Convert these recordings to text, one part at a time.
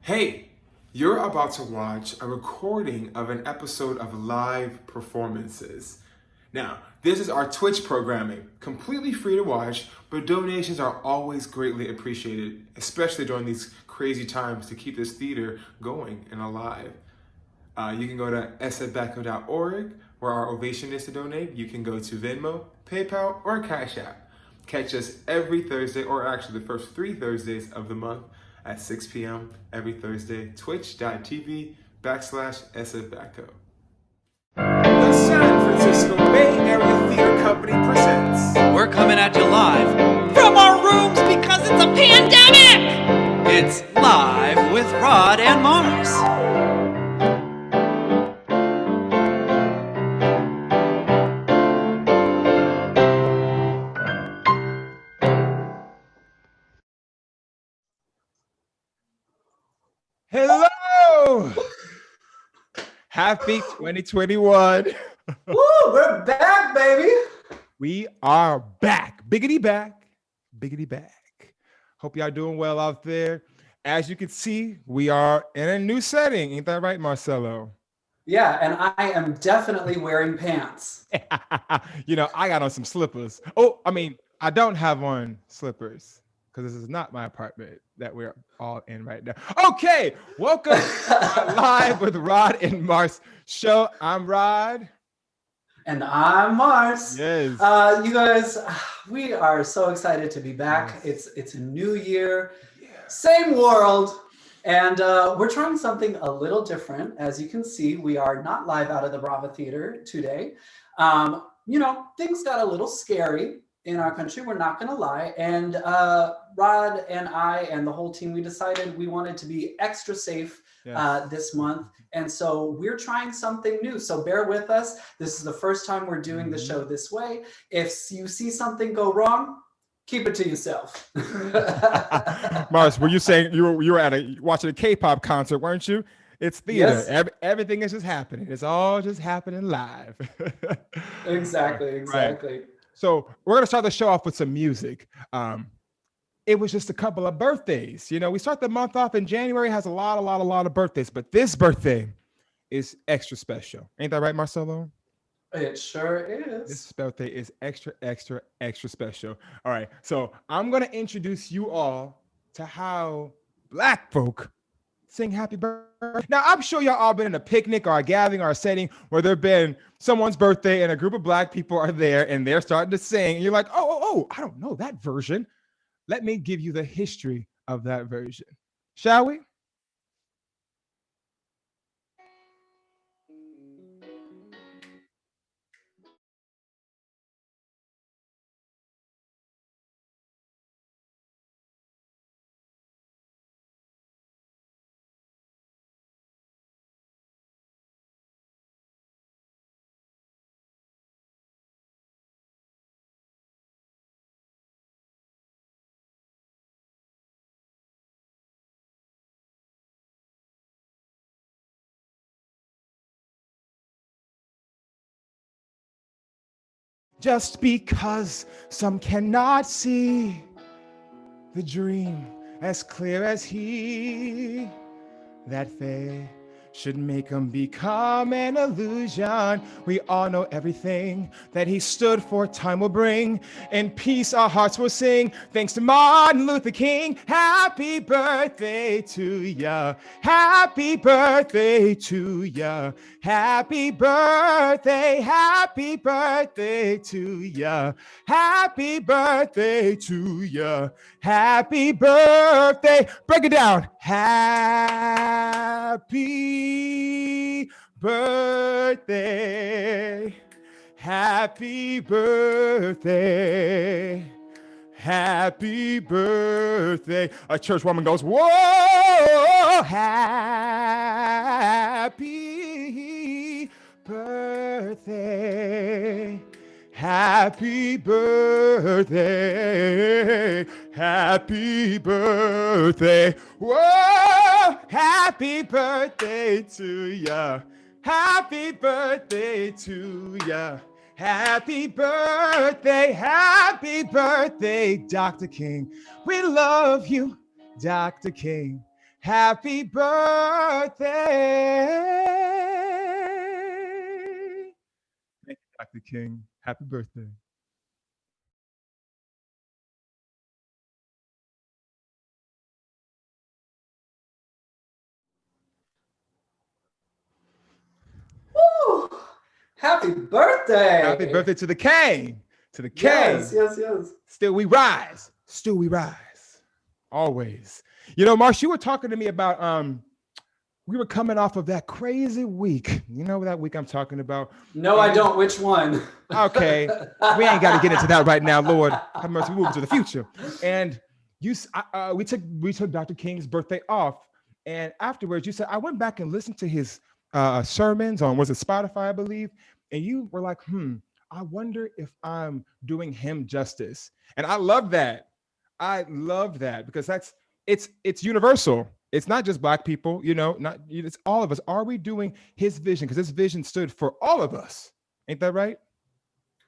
Hey, you're about to watch a recording of an episode of Live Performances. Now, this is our Twitch programming, completely free to watch, but donations are always greatly appreciated, especially during these crazy times to keep this theater going and alive. You can go to sfbatco.org, where our ovation is to donate. You can go to Venmo, PayPal, or CashApp. Catch us every Thursday, or actually the first 3 Thursdays of the month at 6 p.m. every Thursday, twitch.tv/Sfbatco. The San Francisco Bay Area Theater Company presents. We're coming at you live from our rooms because it's a pandemic! It's Live with Rod and Marce. Hello! Happy 2021. Woo, we're back, baby. We are back. Biggity back. Biggity back. Hope y'all doing well out there. As you can see, we are in a new setting. Ain't that right, Marcelo? Yeah, and I am definitely wearing pants. I got on some slippers. Oh, I don't have on slippers because this is not my apartment that we're all in right now. Okay, welcome to Live with Rod and Marce show. I'm Rod. And I'm Marce. Yes. You guys, we are so excited to be back. Yes. It's a new year, same world, and we're trying something a little different. As you can see, we are not live out of the Brava Theater today. Things got a little scary in our country, we're not gonna lie. And Rod and I and the whole team, we decided we wanted to be extra safe this month. And so we're trying something new. So bear with us. This is the first time we're doing the show this way. If you see something go wrong, keep it to yourself. Marce, were you saying you were watching a K-pop concert, weren't you? It's theater. Yes. Everything is just happening. It's all just happening live. Exactly. Right. So we're gonna start the show off with some music. It was just a couple of birthdays. We start the month off in January, has a lot of birthdays, but this birthday is extra special. Ain't that right, Marcelo? It sure is. This birthday is extra special. All right, so I'm gonna introduce you all to how Black folk sing happy birthday. Now, I'm sure y'all all been in a picnic or a gathering or a setting where there's been someone's birthday and a group of Black people are there and they're starting to sing. And you're like, oh, I don't know that version. Let me give you the history of that version. Shall we? Just because some cannot see the dream as clear as he, that faith should make him become an illusion. We all know everything that he stood for, time will bring. In peace our hearts will sing. Thanks to Martin Luther King. Happy birthday to ya. Happy birthday to ya. Happy birthday to ya. Happy birthday to ya. Happy birthday. Break it down. Happy birthday. Happy birthday. Happy birthday. A church woman goes, whoa, happy birthday. Happy birthday. Happy birthday. Whoa, happy birthday to ya. Happy birthday to ya. Happy birthday, Dr. King. We love you, Dr. King. Happy birthday. Thank you, Dr. King. Happy birthday. Woo! Happy birthday. Happy birthday to the King. To the King. Yes, yes, yes. Still we rise. Still we rise. Always. You know, Marce, you were talking to me about we were coming off of that crazy week. You know that week I'm talking about? No, I don't. Which one? Okay. We ain't got to get into that right now, Lord. Have mercy, we move to the future. And we took Dr. King's birthday off. And afterwards, you said, I went back and listened to his sermons on, was it Spotify, I believe? And you were like, I wonder if I'm doing him justice. And I love that. I love that because it's universal. It's not just Black people, you know, it's all of us. Are we doing his vision? Because his vision stood for all of us. Ain't that right?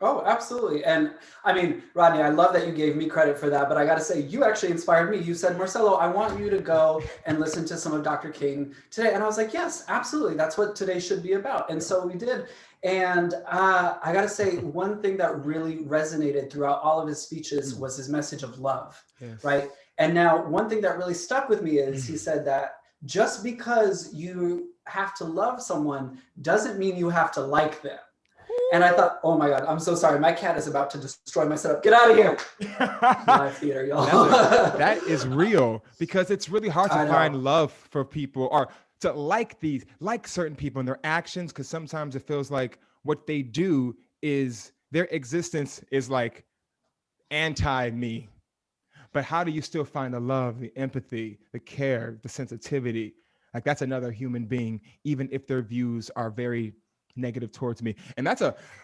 Oh, absolutely. And I mean, Rodney, I love that you gave me credit for that, but I got to say, you actually inspired me. You said, Marcelo, I want you to go and listen to some of Dr. King today. And I was like, yes, absolutely. That's what today should be about. And so we did. And I got to say, one thing that really resonated throughout all of his speeches was his message of love, right? And now one thing that really stuck with me is he said that just because you have to love someone doesn't mean you have to like them. And I thought, oh my God, I'm so sorry. My cat is about to destroy my setup. Get out of here. Live theater, y'all. That is real because it's really hard to find love for people or to like certain people and their actions, because sometimes it feels like what they do is their existence is like anti-me. But how do you still find the love, the empathy, the care, the sensitivity? Like that's another human being, even if their views are very negative towards me. And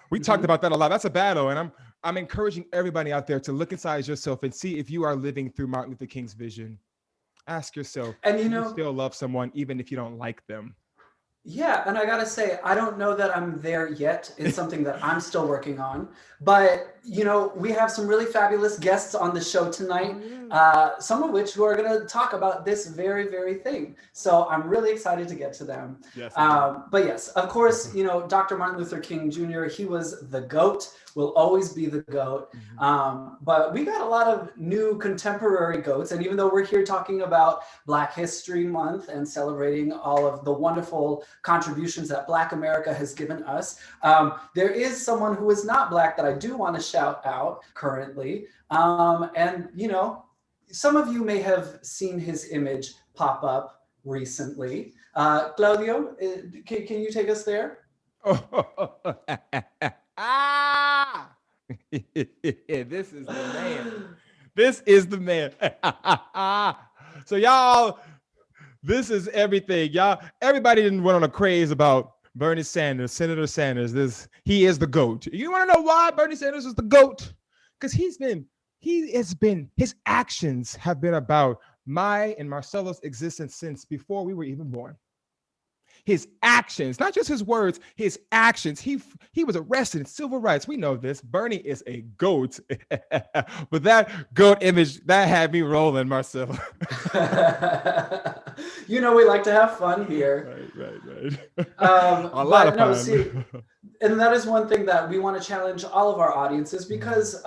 we talked about that a lot. That's a battle. And I'm encouraging everybody out there to look inside yourself and see if you are living through Martin Luther King's vision. Ask yourself, and do you still love someone even if you don't like them? Yeah, and I gotta say, I don't know that I'm there yet. It's something that I'm still working on. But, you know, we have some really fabulous guests on the show tonight, some of which who are gonna talk about this very, very thing. So I'm really excited to get to them. Yes, but yes, of course, you know, Dr. Martin Luther King Jr., he was the GOAT, will always be the GOAT. But we got a lot of new contemporary GOATs. And even though we're here talking about Black History Month and celebrating all of the wonderful contributions that Black America has given us, there is someone who is not Black that I do want to shout out currently. And, you know, some of you may have seen his image pop up recently. Claudio, can you take us there? This is the man. This is the man. So y'all, this is everything. Y'all, everybody didn't went on a craze about Bernie Sanders, Senator Sanders. He is the GOAT. You want to know why Bernie Sanders is the GOAT? Because his actions have been about my and Marcelo's existence since before we were even born. His actions, not just his words, his actions. He was arrested in civil rights. We know this. Bernie is a GOAT. But that GOAT image, that had me rolling, Marcelo. You know, we like to have fun here. Right. A lot of fun. See, and that is one thing that we want to challenge all of our audiences because,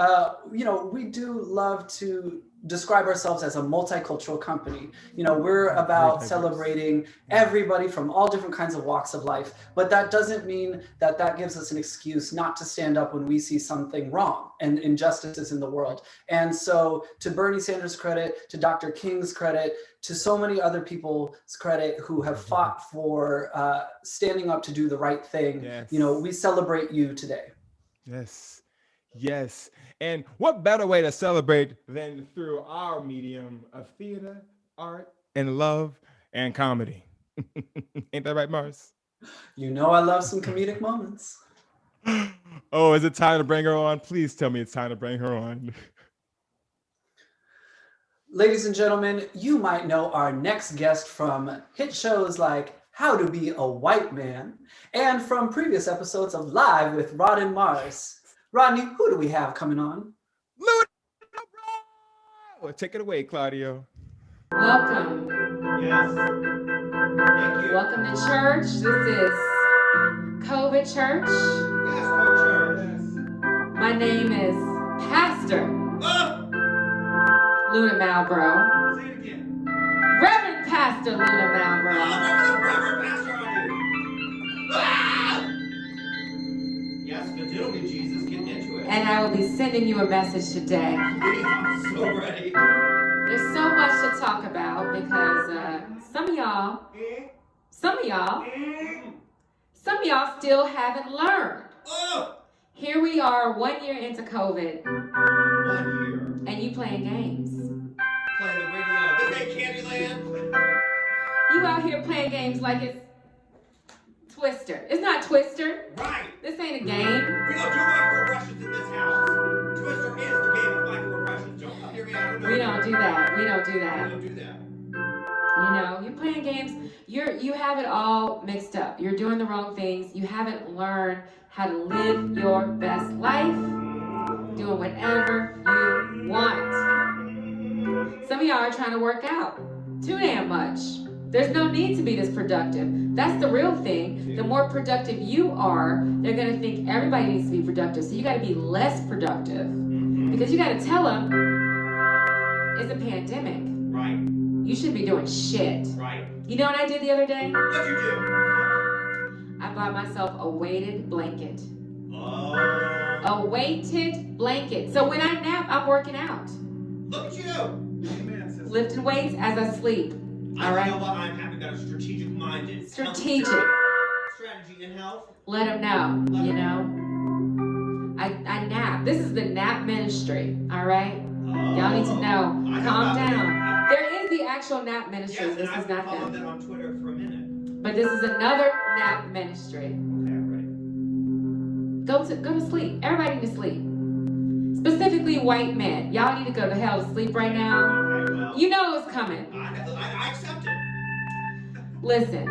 you know, we do love to describe ourselves as a multicultural company. You know, we're about celebrating everybody from all different kinds of walks of life, but that doesn't mean that that gives us an excuse not to stand up when we see something wrong and injustices in the world. And so to Bernie Sanders' credit, to Dr. King's credit, to so many other people's credit who have fought for standing up to do the right thing, you know, we celebrate you today. Yes. And what better way to celebrate than through our medium of theater, art, and love and comedy? Ain't that right, Marce? You know I love some comedic moments. Oh, is it time to bring her on? Please tell me it's time to bring her on. Ladies and gentlemen, you might know our next guest from hit shows like How to Be a White Man and from previous episodes of Live with Rod and Marce. Rodney, who do we have coming on? Take it away, Claudio. Welcome Yes. Thank you. Welcome to church. This is COVID Church. Yes, co-church. My name is Pastor Oh! Luna Malbro. Say it again. Reverend Pastor Luna Malbro. Reverend Pastor on you. Ah! Yes, but do me, Jesus. Get into it. And I will be sending you a message today. Please, I'm so ready. There's so much to talk about because some of y'all still haven't learned. Oh! Here we are 1 year into COVID 1 year. and you playing games. Playing the radio. This ain't Candyland. You out here playing games like it's Twister. It's not Twister. Right. This ain't a game. We don't do microaggressions in this house. Twister is the game of microaggressions. Don't come hear me out. We don't do that. We don't do We that. don't do that. You know, you're playing games. You have it all mixed up. You're doing the wrong things. You haven't learned how to live your best life, doing whatever you want. Some of y'all are trying to work out too damn much. There's no need to be this productive. That's the real thing. The more productive you are, they're going to think everybody needs to be productive. So you got to be less productive because you got to tell them it's a pandemic. Right. You should be doing shit. Right. You know what I did the other day? What'd you do? I bought myself a weighted blanket. Oh. A weighted blanket. So when I nap, I'm working out. Look at you. Amen, sister. Lifting weights as I sleep. All You right? know what? I'm happy about a strategic-minded. Strategic. Strategy in health. Let them know, you know. I nap. This is the nap ministry, all right? Y'all need to know. I know Calm about down. that. There is the actual nap ministry. Yes, This and is I've not followed them. that on Twitter for a minute. But this is another nap ministry. Okay, I'm ready. Go to sleep. Everybody need to sleep. Specifically white men. Y'all need to go to hell to sleep right now. Okay, well. You know it's coming. I accept it. Listen.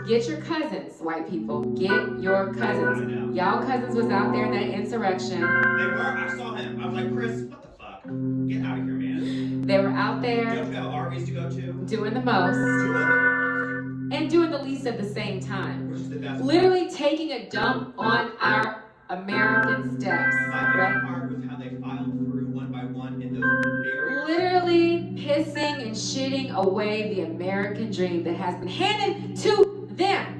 Get your cousins, white people. Get your cousins. Y'all cousins was out there in that insurrection. They were. I saw him. I was like, Chris, what the fuck? Get out of here, man. They were out there Don't you have RVs to go to? doing the most Two of them. and doing the least at the same time. Which is the best. Literally taking a dump on our American steps, My favorite right? part was how they filed through one by one in those barriers. Literally pissing and shitting away the American dream that has been handed to them.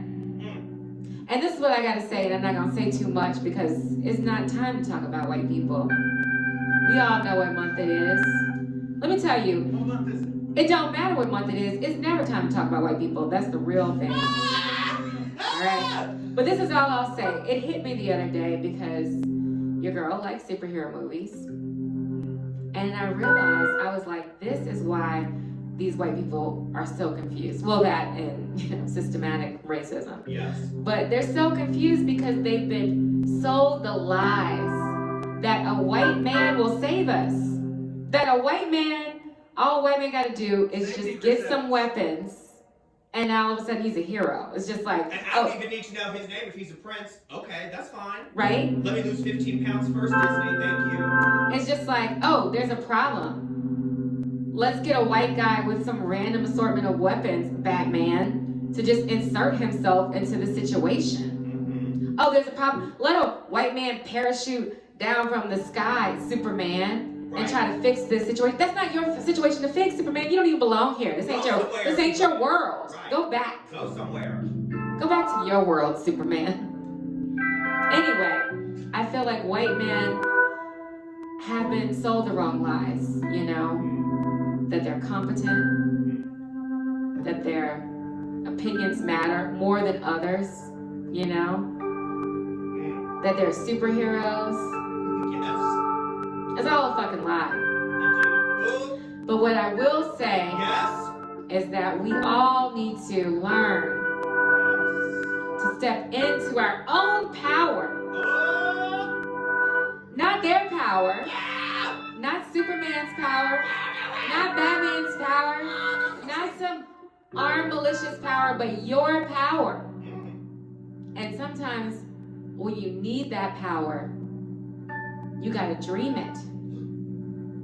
And this is what I gotta say, and I'm not gonna say too much because it's not time to talk about white people. We all know what month it is. Let me tell you, What month is it? it don't matter what month it is. It's never time to talk about white people. That's the real thing. Alright? But this is all I'll say. It hit me the other day because your girl likes superhero movies. And I realized, I was like, this is why these white people are so confused. Well, that and systematic racism. Yes. But they're so confused because they've been sold the lies that a white man will save us. That a white man, all a white man got to do is just get some weapons, and now all of a sudden he's a hero. It's just like, And I don't even need to know his name if he's a prince. Okay, that's fine. right? Let me lose 15 pounds first, Disney. Thank you. It's just like, oh, there's a problem. Let's get a white guy with some random assortment of weapons, Batman, to just insert himself into the situation. Oh, there's a problem. Let a white man parachute down from the sky, Superman, and try to fix this situation. That's not your situation to fix, Superman. You don't even belong here. This ain't your world. Right. Go back. Go somewhere. Go back to your world, Superman. Anyway, I feel like white men have been sold the wrong lies, you know? That they're competent, that their opinions matter more than others, you know? That they're superheroes. Yes. It's all a fucking lie. Indeed. But what I will say Yes. is that we all need to learn to step into our own power. Not their power, not Superman's power, not Batman's power, not some armed malicious power, but your power. And sometimes when you need that power, you gotta dream it.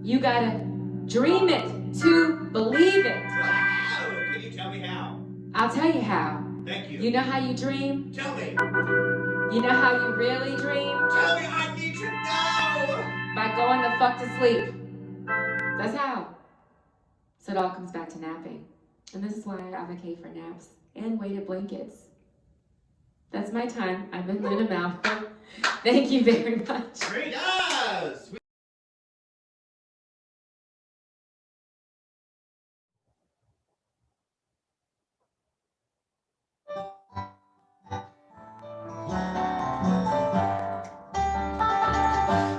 You gotta dream it to believe it. I'll tell you how. Thank you. You know how you dream? Tell me. You know how you really dream? Tell me, I need to know. By going the fuck to sleep. That's how. So it all comes back to napping. And this is why I advocate for naps and weighted blankets. That's my time. I've been Luna Malfoy. Thank you very much. Great. Yes.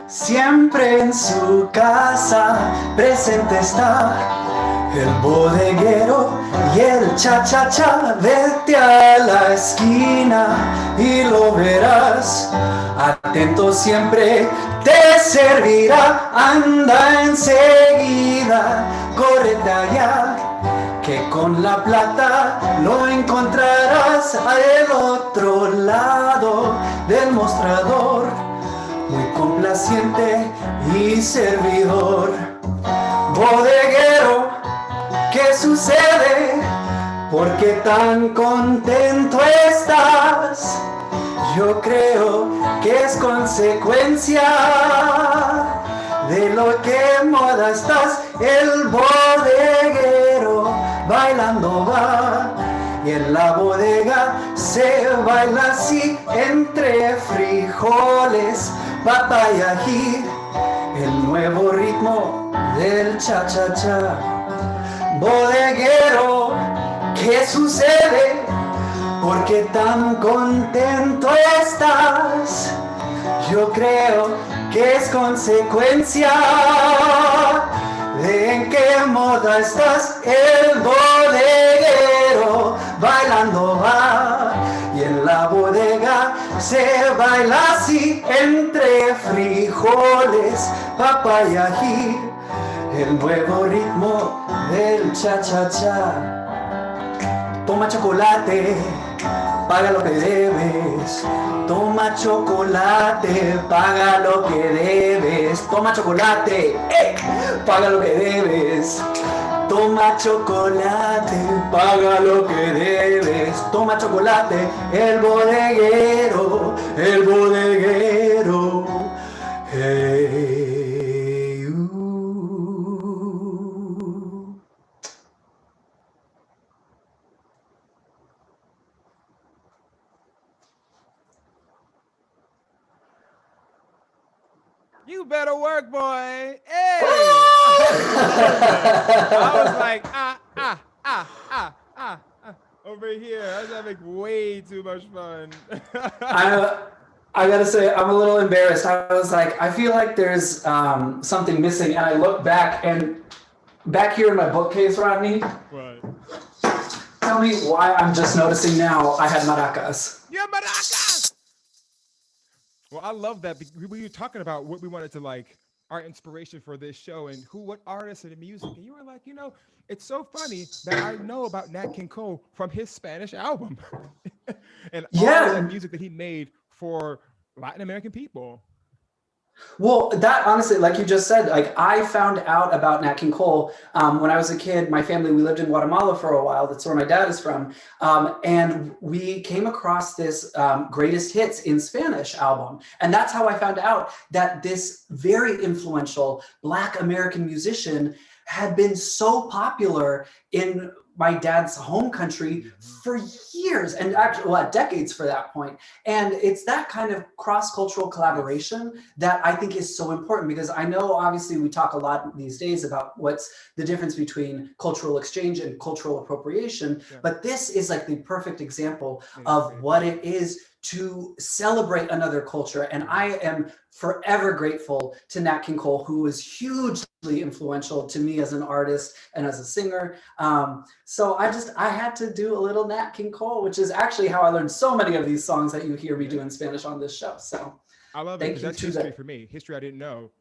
Siempre en su casa presente está el bodeguero y el cha-cha-cha. Vete a la esquina y lo verás. Atento siempre te servirá. Anda enseguida, córrete allá, que con la plata lo encontrarás al otro lado del mostrador. Muy complaciente y servidor. Bodeguero, ¿qué sucede? ¿Por qué tan contento estás? Yo creo que es consecuencia de lo que en moda estás. El bodeguero bailando va, y en la bodega se baila así, entre frijoles, papa y ají, el nuevo ritmo del cha-cha-cha. Bodeguero, ¿qué sucede? ¿Por qué tan contento estás? Yo creo que es consecuencia de en qué moda estás. El bodeguero bailando va, y en la bodega se baila así, entre frijoles, papa y ají, el nuevo ritmo del cha-cha-cha. Toma chocolate, paga lo que debes. Toma chocolate, paga lo que debes. Toma chocolate, paga lo que debes. Toma chocolate, paga lo que debes. Toma chocolate, el bodeguero, el bodeguero. Hey, You better work, boy. Hey! I was like, over here. I was having way too much fun. I gotta say, I'm a little embarrassed. I was like, I feel like there's something missing, and I look back, and back here in my bookcase, Rodney, What? tell me why I'm just noticing now I had maracas. Yeah, maracas! Well, I love that. We were talking about what we wanted to like, our inspiration for this show, and what artists and the music. And you were like, it's so funny that I know about Nat King Cole from his Spanish album and all of the music that he made for Latin American people. Well, that honestly, like you just said, like I found out about Nat King Cole when I was a kid. My family, we lived in Guatemala for a while. That's where my dad is from. And we came across this Greatest Hits in Spanish album. And that's how I found out that this very influential Black American musician had been so popular in my dad's home country for years, and actually, decades for that point. And it's that kind of cross-cultural collaboration that I think is so important, because I know obviously we talk a lot these days about what's the difference between cultural exchange and cultural appropriation, but this is like the perfect example of what it is to celebrate another culture. And I am forever grateful to Nat King Cole, who was hugely influential to me as an artist and as a singer. So I had to do a little Nat King Cole, which is actually how I learned so many of these songs that you hear me do in Spanish on this show. So I love it, because that's history for me. History I didn't know,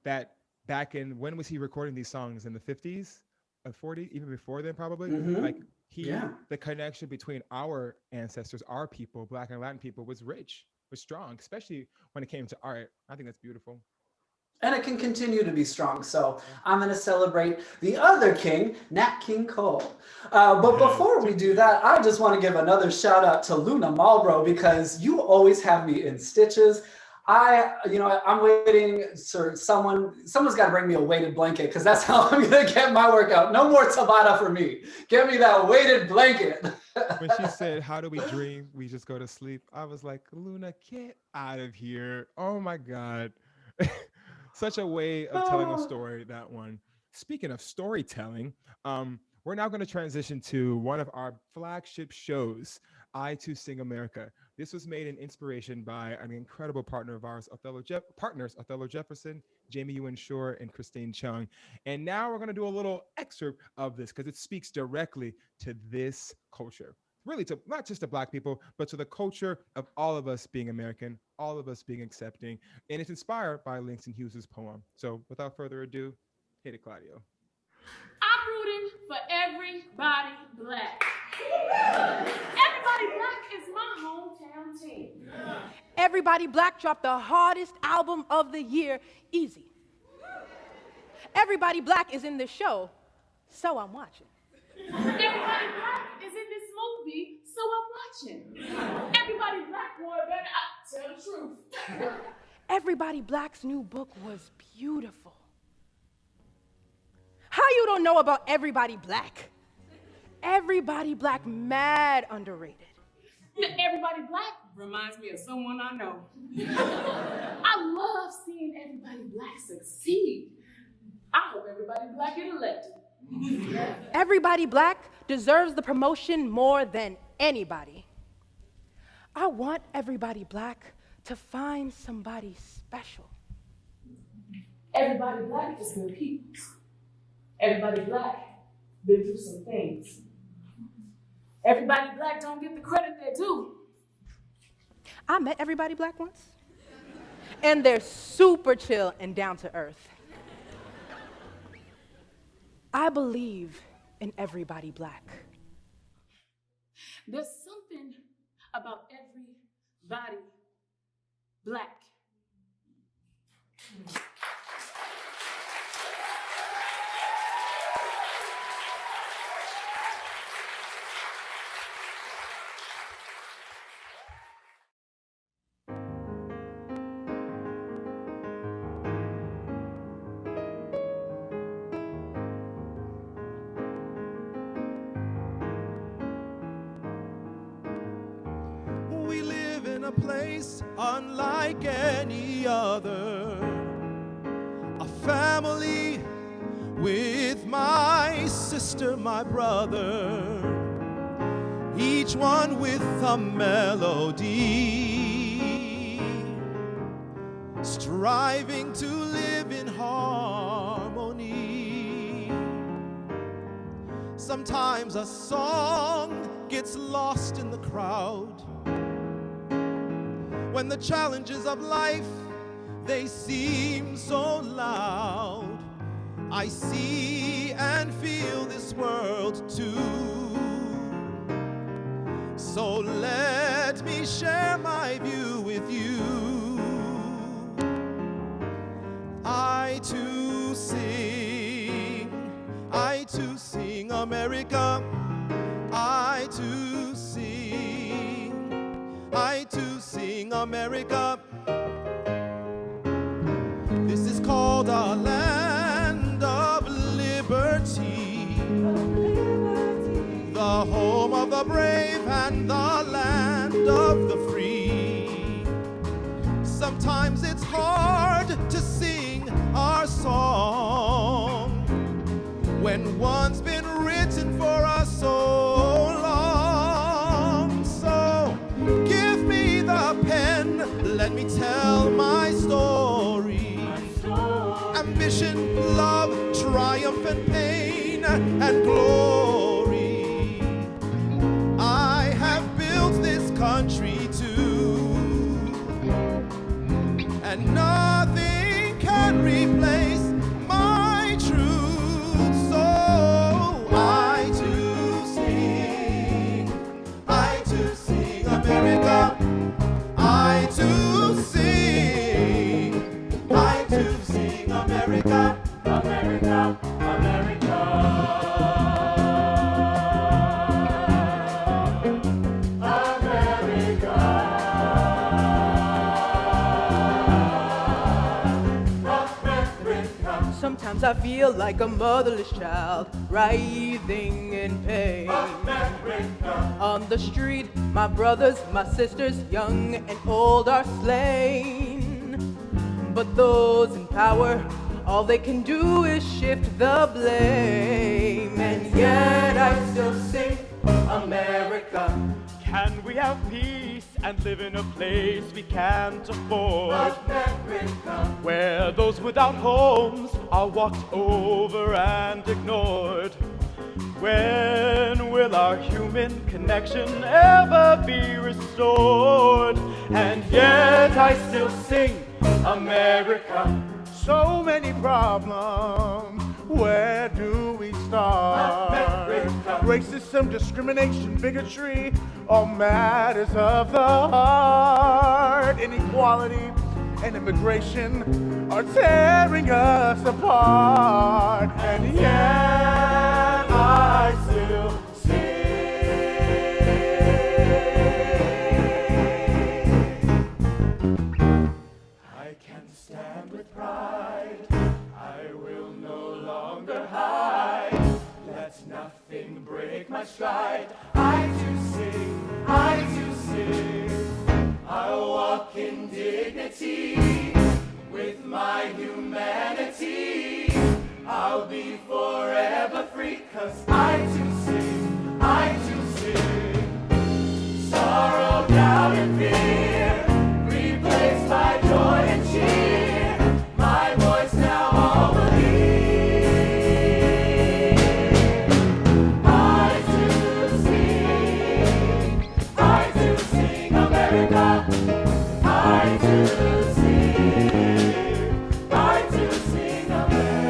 that back in, when was he recording these songs? In the 50s, 40s, even before then probably? Like the connection between our ancestors, our people, Black and Latin people, was rich, was strong, especially when it came to art. I think that's beautiful. and it can continue to be strong. So I'm going to celebrate the other king, Nat King Cole. But before we do that, I just want to give another shout out to Luna Marlborough, because you always have me in stitches. I'm waiting, sir. Someone's got to bring me a weighted blanket, because that's how I'm going to get my workout. No more Tabata for me. Give me that weighted blanket. When she said, "How do we dream? We just go to sleep." I was like, Luna, get out of here. Oh my God. Such a way of telling a story, that one. Speaking of storytelling, we're now going to transition to one of our flagship shows, I Too Sing America. This was made in inspiration by an incredible partner of ours, Othello Jefferson, Jamie Ewan Shore, and Christine Chung. And now we're going to do a little excerpt of this, because it speaks directly to this culture. Really, to not just to Black people, but to the culture of all of us being American, all of us being accepting. And it's inspired by Langston Hughes' poem. So without further ado, hit it, Claudio. I'm rooting for everybody Black. Everybody Black is my hometown team. Everybody Black dropped the hardest album of the year, Easy. Everybody Black is in the show, so I'm watching. Everybody Black is in this movie, so I'm watching. Everybody Black, boy, better tell the truth. Everybody Black's new book was beautiful. How you don't know about Everybody Black? Everybody Black, mad underrated. Everybody Black reminds me of someone I know. I love seeing everybody Black succeed. I hope everybody Black get elected. Everybody Black deserves the promotion more than anybody. I want everybody Black to find somebody special. Everybody Black is good people. Everybody Black been through some things. Everybody Black don't get the credit they do. I met Everybody Black once, and they're super chill and down to earth. I believe in Everybody Black. There's something about everybody Black. A place unlike any other, a family with my sister, my brother, each one with a melody, striving to live in harmony. Sometimes a song gets lost in the crowd, when the challenges of life, they seem so loud. I see and feel this world too. So let me share my view with you. I too sing America. I too sing America. This is called a land of liberty, the home of the brave and the land of the free. Sometimes it's hard to sing our song when one's been written for us so long. So give me the pen, let me tell my story. Ambition, love, triumph and pain and glory. I have built this country too, and nothing can replace my truth. So I too sing America. I too sing I feel like a motherless child, writhing in pain. America. On the street, my brothers, my sisters, young and old, are slain. But those in power, all they can do is shift the blame. And yet I still sing America. Can we have peace and live in a place we can't afford? America. Where those without homes are walked over and ignored. When will our human connection ever be restored? And yet I still sing America. So many problems, where do we start? America. Racism, discrimination, bigotry, all matters of the heart. Inequality and immigration are tearing us apart. And yet I still I can stand with pride. I will no longer hide. Let nothing break my stride. I do sing, I do sing. I'll walk in dignity with my humanity. I'll be forever free, 'cause I do sing, I do sing. Sorrow, doubt, and fear replaced by joy and cheer. My voice now all will hear. I do sing America. I do sing America.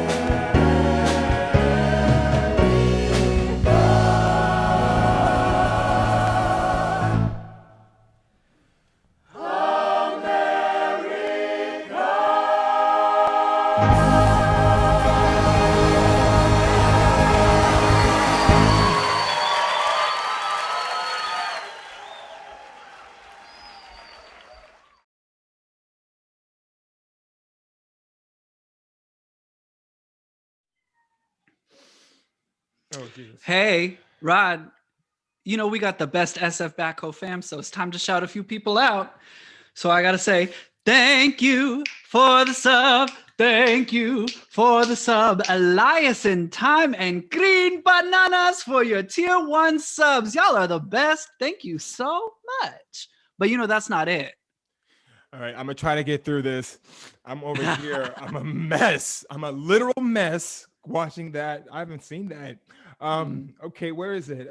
Oh, Jesus. Hey, Rod, you know we got the best Sfbatco fam, so it's time to shout a few people out. So I gotta say, thank you for the sub. Thank you for the sub. Elias in Time and Green Bananas for your tier 1 subs. Y'all are the best. Thank you so much. But you know, that's not it. All right, I'm gonna try to get through this. I'm over here. I'm a mess. I'm a literal mess watching that. I haven't seen that. Okay, where is it?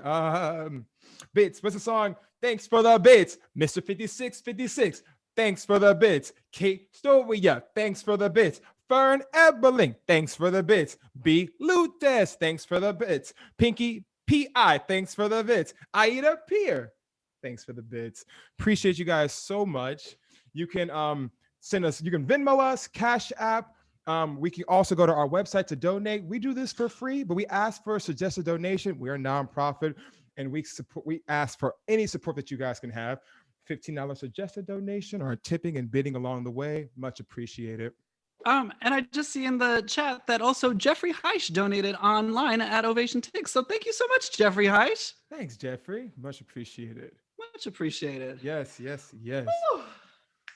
Bits. What's the song? Thanks for the bits, Mr. 5656. Thanks for the bits. Kate Storia. Thanks for the bits. Fern Eberling. Thanks for the bits. B. Lutes. Thanks for the bits. Pinky P.I. Thanks for the bits. Aida Pier. Thanks for the bits. Appreciate you guys so much. You can send us, you can Venmo us, Cash App. We can also go to our website to donate. We do this for free, but we ask for a suggested donation. We are a nonprofit, and we ask for any support that you guys can have. $15 suggested donation or tipping and bidding along the way. Much appreciated. And I just see in the chat that also Jeffrey Heish donated online at Ovation Tix. So thank you so much, Jeffrey Heish. Thanks, Jeffrey. Much appreciated. Much appreciated. Yes.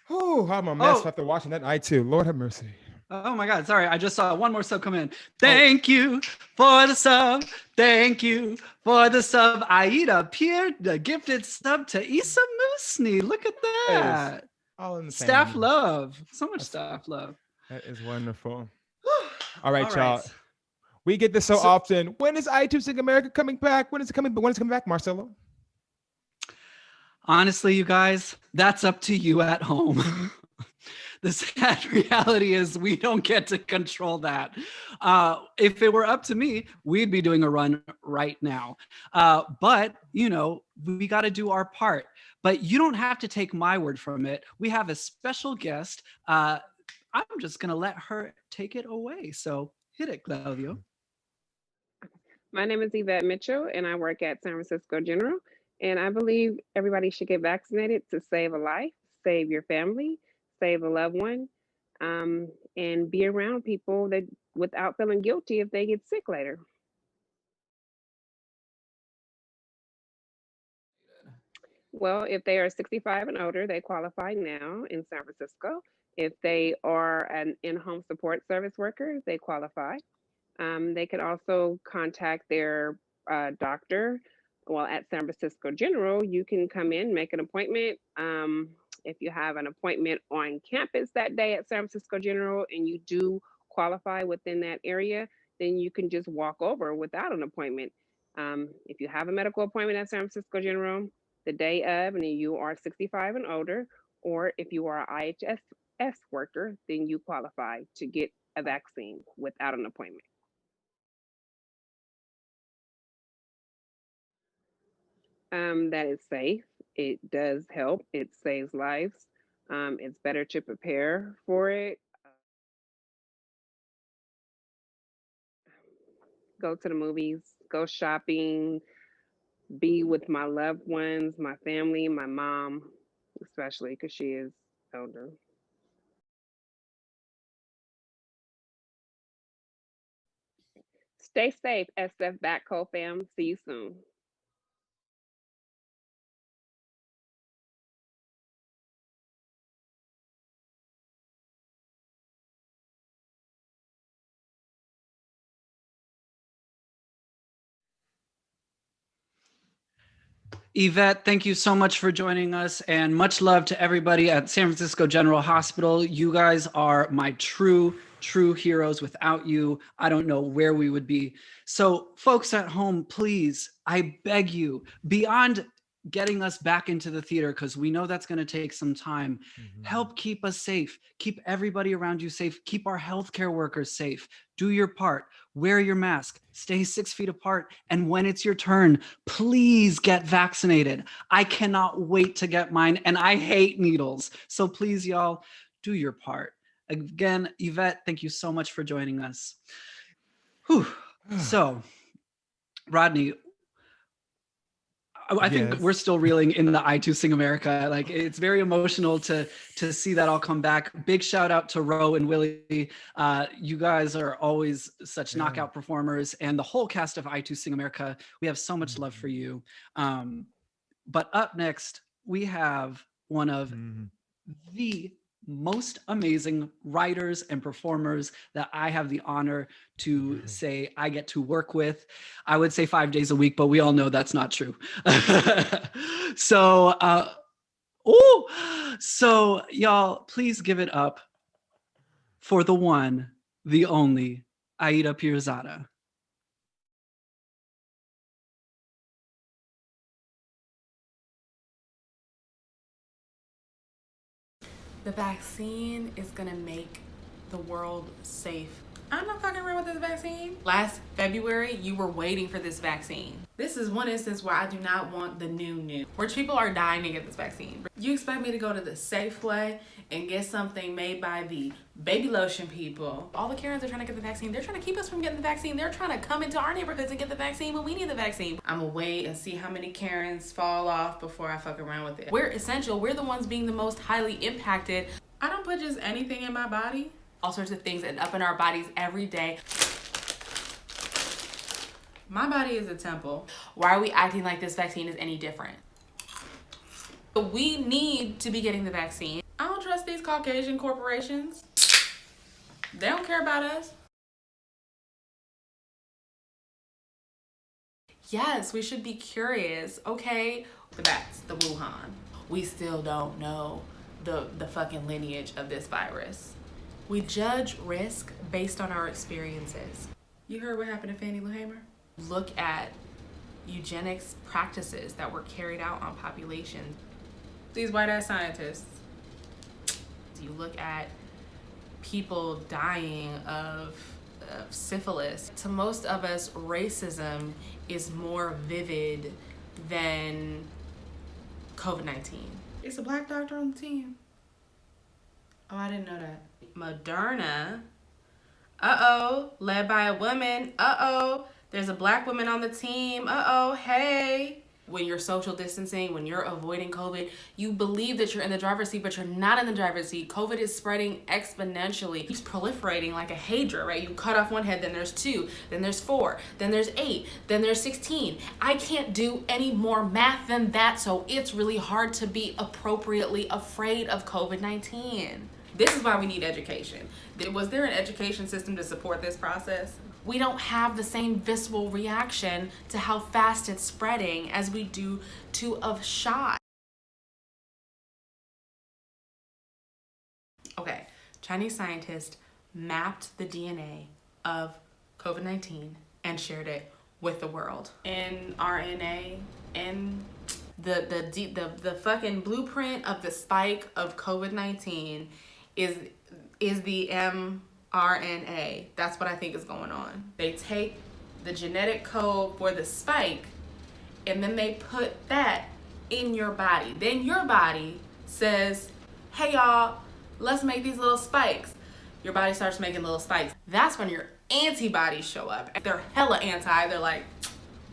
Oh, I'm a mess after watching that night too. Lord have mercy. Oh my God, sorry. I just saw one more sub come in. Thank you for the sub. Thank you for the sub. Aida Pierre, the gifted sub to Issa Musni. Look at that. All in the Staff family. love. So much staff love. That is wonderful. All right, y'all. We get this so often. When is iTunes Sing America coming back? When is it coming back, Marcelo? Honestly, you guys, that's up to you at home. The sad reality is we don't get to control that. If it were up to me, we'd be doing a run right now. But, you know, we got to do our part. But you don't have to take my word from it. We have a special guest. I'm just going to let her take it away. So hit it, Claudio. My name is Yvette Mitchell, and I work at San Francisco General. And I believe everybody should get vaccinated to save a life, save your family, save a loved one. and be around people that without feeling guilty if they get sick later. Well, if they are 65 and older, they qualify now in San Francisco. If they are an in-home support service worker, they qualify. They can also contact their doctor. Well, at San Francisco General, you can come in, make an appointment. If you have an appointment on campus that day at San Francisco General and you do qualify within that area, then you can just walk over without an appointment. If you have a medical appointment at San Francisco General the day of and you are 65 and older, or if you are an IHS worker, then you qualify to get a vaccine without an appointment. That is safe. It does help. It saves lives. It's better to prepare for it. Go to the movies, go shopping, be with my loved ones, my family, my mom, especially because she is older. Stay safe, Sfbatco fam. See you soon. Yvette, thank you so much for joining us, and much love to everybody at San Francisco General Hospital. You guys are my true heroes. Without you, I don't know where we would be. So folks at home, please, I beg you, beyond getting us back into the theater, because we know that's going to take some time, help keep us safe, keep everybody around you safe, keep our healthcare workers safe. Do your part, wear your mask, stay 6 feet apart, and when it's your turn, please get vaccinated. I cannot wait to get mine, and I hate needles. So please, y'all, do your part. Again, Yvette, thank you so much for joining us. Whew. So, Rodney, I think we're still reeling in the I Too Sing America. Like, it's very emotional to see that all come back. Big shout out to Ro and Willie. You guys are always such knockout performers, and the whole cast of I Too Sing America. We have so much love for you. But up next, we have one of the most amazing writers and performers that I have the honor to say I get to work with. I would say 5 days a week, but we all know that's not true. So y'all, please give it up for the one, the only Aida Pirzada. The vaccine is gonna make the world safe. I'm not fucking around with this vaccine. Last February, you were waiting for this vaccine. This is one instance where I do not want the new, where people are dying to get this vaccine. You expect me to go to the Safeway and get something made by the baby lotion people. All the Karens are trying to get the vaccine. They're trying to keep us from getting the vaccine. They're trying to come into our neighborhoods and get the vaccine when we need the vaccine. I'm gonna wait and see how many Karens fall off before I fuck around with it. We're essential. We're the ones being the most highly impacted. I don't put just anything in my body. All sorts of things end up in our bodies every day. My body is a temple. Why are we acting like this vaccine is any different? We need to be getting the vaccine. I don't trust these Caucasian corporations. They don't care about us. Yes, we should be curious. Okay, that's the Wuhan. We still don't know the fucking lineage of this virus. We judge risk based on our experiences. You heard what happened to Fannie Lou Hamer? Look at eugenics practices that were carried out on populations. These white ass scientists. You look at people dying of syphilis. To most of us, racism is more vivid than COVID-19. It's a black doctor on the team. Oh, I didn't know that. Moderna, led by a woman. There's a black woman on the team. Hey, when you're social distancing, when you're avoiding COVID, you believe that you're in the driver's seat, but you're not in the driver's seat. COVID is spreading exponentially. It's proliferating like a hydra, right? You cut off one head, then there's 2, then there's 4, then there's 8, then there's 16. I can't do any more math than that, so it's really hard to be appropriately afraid of COVID-19. This is why we need education. Was there an education system to support this process? We don't have the same visceral reaction to how fast it's spreading as we do to a shot. Okay, Chinese scientists mapped the DNA of COVID-19 and shared it with the world. In RNA and the fucking blueprint of the spike of COVID-19 is the mRNA. That's what I think is going on. They take the genetic code for the spike and then they put that in your body. Then your body says, hey y'all, let's make these little spikes. Your body starts making little spikes. That's when your antibodies show up. They're hella anti. They're like,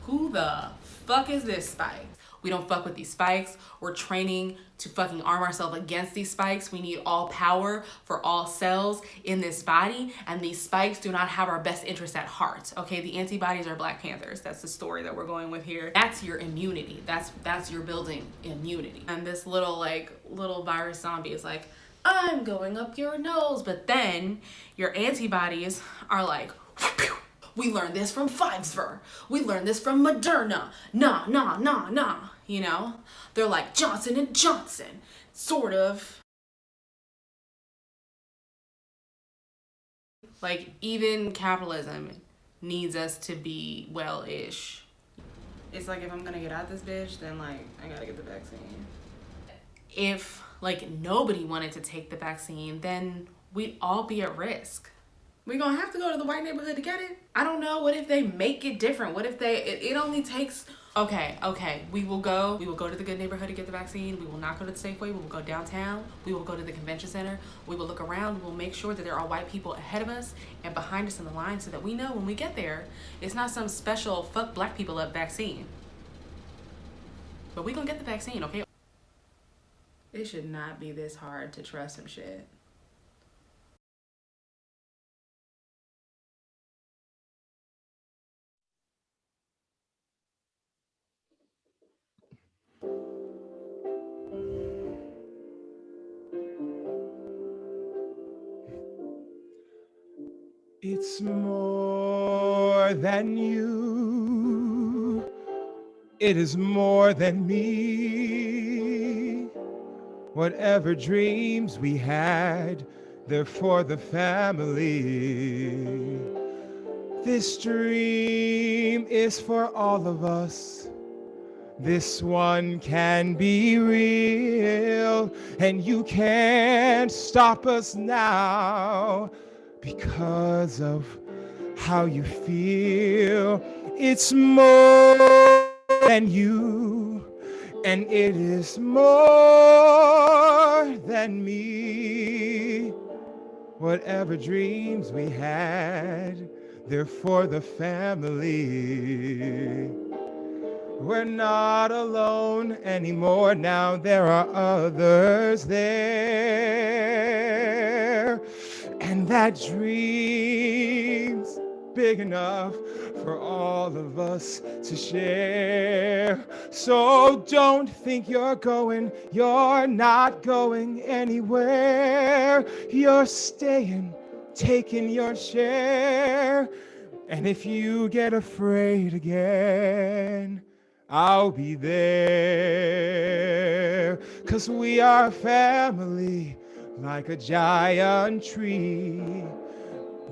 who the fuck is this spike? We don't fuck with these spikes. We're training to fucking arm ourselves against these spikes. We need all power for all cells in this body, and these spikes do not have our best interest at heart. Okay, the antibodies are Black Panthers. That's the story that we're going with here. That's your immunity. That's your building immunity. And this little virus zombie is like, I'm going up your nose, but then your antibodies are like, we learned this from Pfizer. We learned this from Moderna. Nah. You know? They're like Johnson & Johnson. Sort of. Like, even capitalism needs us to be well-ish. It's like, if I'm gonna get out this bitch, then, like, I gotta get the vaccine. If, like, nobody wanted to take the vaccine, then we'd all be at risk. We're gonna have to go to the white neighborhood to get it? I don't know. What if they make it different? What if it only takes... Okay. We will go to the good neighborhood to get the vaccine. We will not go to the Safeway. We will go downtown. We will go to the convention center. We will look around. We will make sure that there are white people ahead of us and behind us in the line so that we know when we get there, it's not some special fuck Black people up vaccine. But we gonna get the vaccine, okay? It should not be this hard to trust some shit. It's more than you. It is more than me. Whatever dreams we had, they're for the family. This dream is for all of us. This one can be real, and you can't stop us now because of how you feel. It's more than you, and it is more than me. Whatever dreams we had, they're for the family. We're not alone anymore now. There are others there. And that dream's big enough for all of us to share. So don't think you're not going anywhere. You're staying, taking your share. And if you get afraid again, I'll be there. 'Cause we are a family, like a giant tree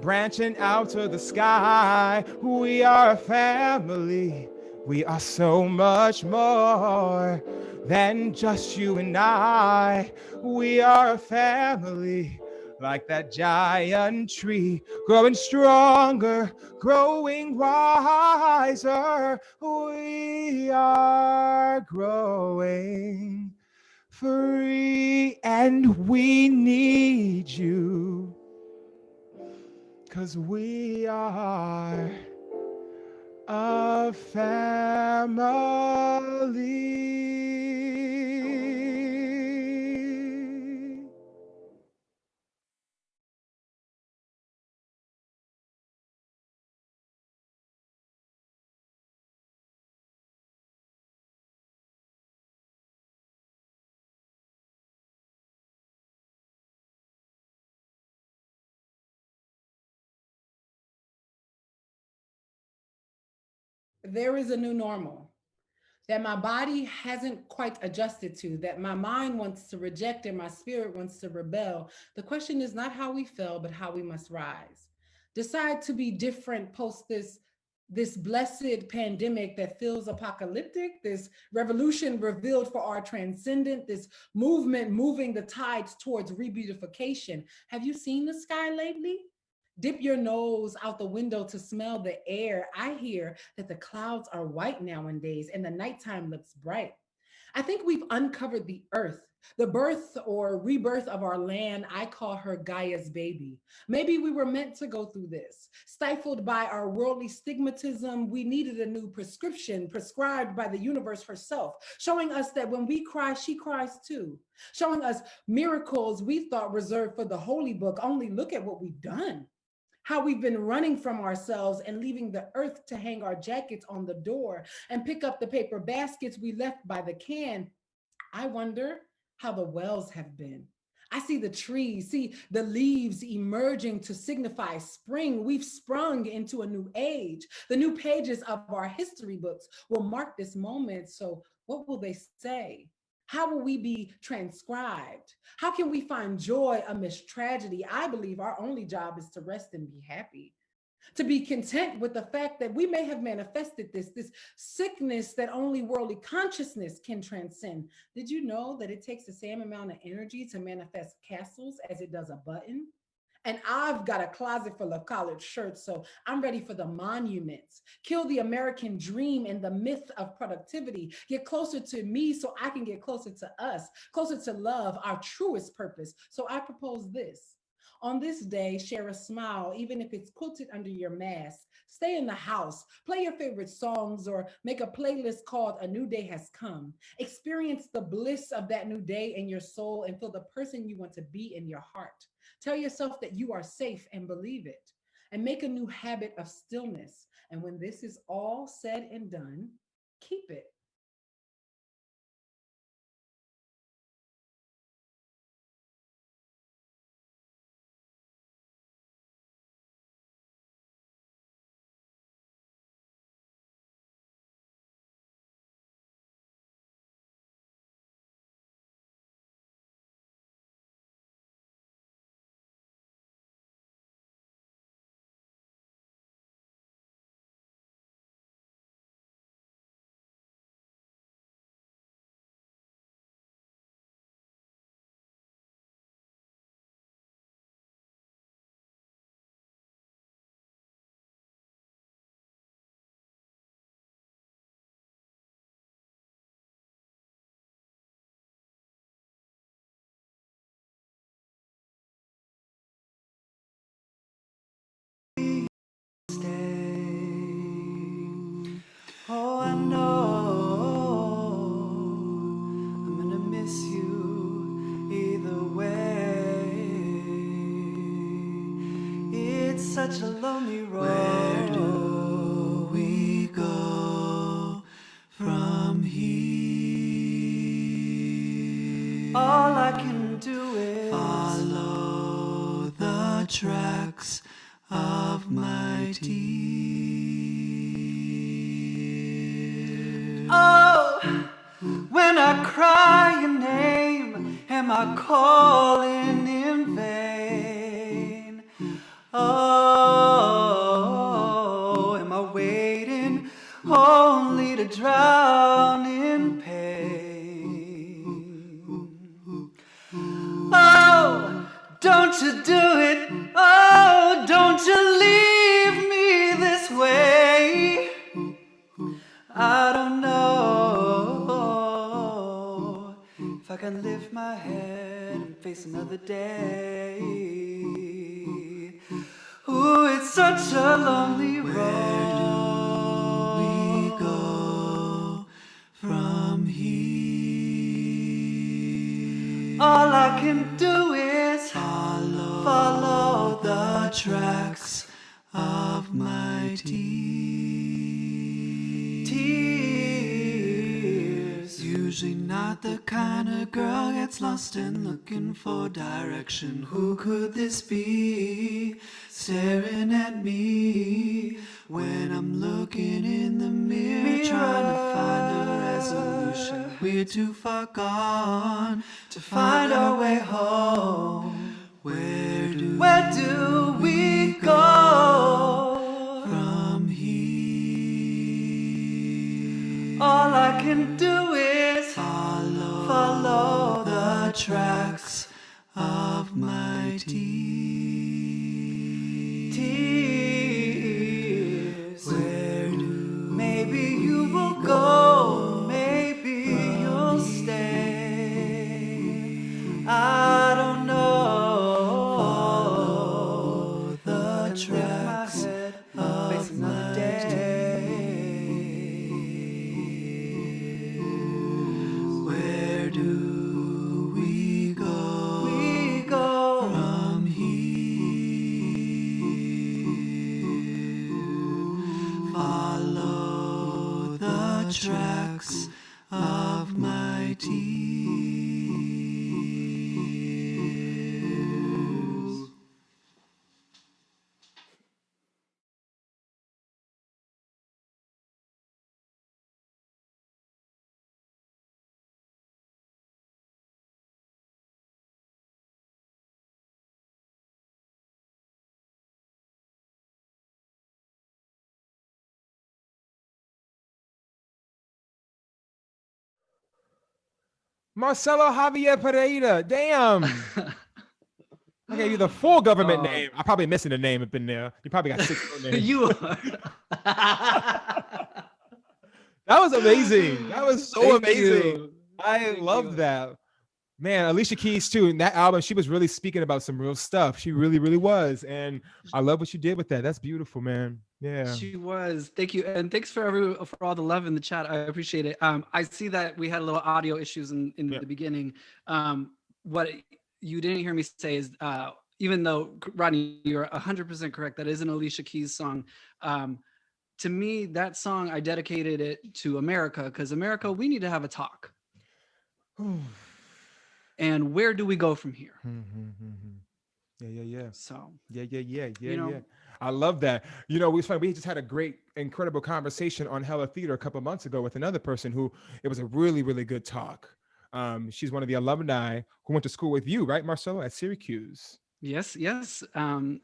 branching out to the sky. We are a family. We are so much more than just you and I. We are a family, like that giant tree, growing stronger, growing wiser. We are growing free, and we need you, 'cause we are a family. There is a new normal that my body hasn't quite adjusted to, that my mind wants to reject and my spirit wants to rebel. The question is not how we fell, but how we must rise. Decide to be different post this blessed pandemic that feels apocalyptic, this revolution revealed for our transcendent, this movement moving the tides towards rebeautification. Have you seen the sky lately? Dip your nose out the window to smell the air. I hear that the clouds are white nowadays and the nighttime looks bright. I think we've uncovered the earth, the birth or rebirth of our land. I call her Gaia's baby. Maybe we were meant to go through this. Stifled by our worldly stigmatism, we needed a new prescription prescribed by the universe herself, showing us that when we cry, she cries too. Showing us miracles we thought reserved for the holy book. Only look at what we've done. How we've been running from ourselves and leaving the earth to hang our jackets on the door and pick up the paper baskets we left by the can. I wonder how the wells have been. I see the trees, see the leaves emerging to signify spring. We've sprung into a new age. The new pages of our history books will mark this moment. So what will they say? How will we be transcribed? How can we find joy amidst tragedy? I believe our only job is to rest and be happy, to be content with the fact that we may have manifested this sickness that only worldly consciousness can transcend. Did you know that it takes the same amount of energy to manifest castles as it does a button? And I've got a closet full of collared shirts, so I'm ready for the monuments. Kill the American dream and the myth of productivity. Get closer to me so I can get closer to us, closer to love, our truest purpose. So I propose this. On this day, share a smile, even if it's quilted under your mask. Stay in the house, play your favorite songs, or make a playlist called A New Day Has Come. Experience the bliss of that new day in your soul and feel the person you want to be in your heart. Tell yourself that you are safe and believe it. And make a new habit of stillness. And when this is all said and done, keep it. Oh, I know I'm gonna miss you either way. It's such a lonely road. Where do we go from here? All I can do is follow the tracks of my tears. Oh, when I cry your name, am I calling in vain? Oh, am I waiting only to drown in pain? Oh, don't you do it. Oh, don't you leave me this way. I don't know if I can lift my head and face another day. Ooh, it's such a lonely road. All I can do is follow the tracks of my tears. Usually not the kind of girl gets lost and looking for direction. Who could this be staring at me when I'm looking in the mirror trying to find a resolution? We're too far gone to find our way home. Where do we go from here? All I can do is follow the tracks of my tears. Where do maybe you will go, maybe you'll stay. I don't know. Follow the tracks of my day. Where do we go? We go from here. Follow the tracks of my tears. Marcelo Javier Pereira. Damn. I gave you the full government name. I'm probably missing a name up in there. You probably got 6 names. You are. That was amazing. That was so Thank amazing. you. I loved that. Man, Alicia Keys too. In that album, she was really speaking about some real stuff. She really, really was. And I love what you did with that. That's beautiful, man. Yeah. She was. Thank you. And thanks for all the love in the chat. I appreciate it. I see that we had a little audio issues in the beginning. What you didn't hear me say is, even though, Rodney, you're 100% correct, that is an Alicia Keys song. To me, that song, I dedicated it to America, because America, we need to have a talk. And where do we go from here? Yeah. So Yeah. I love that. You know, we just had a great, incredible conversation on Hella Theater a couple of months ago with another person who, it was a really, really good talk. She's one of the alumni who went to school with you, right, Marcelo, at Syracuse? Yes.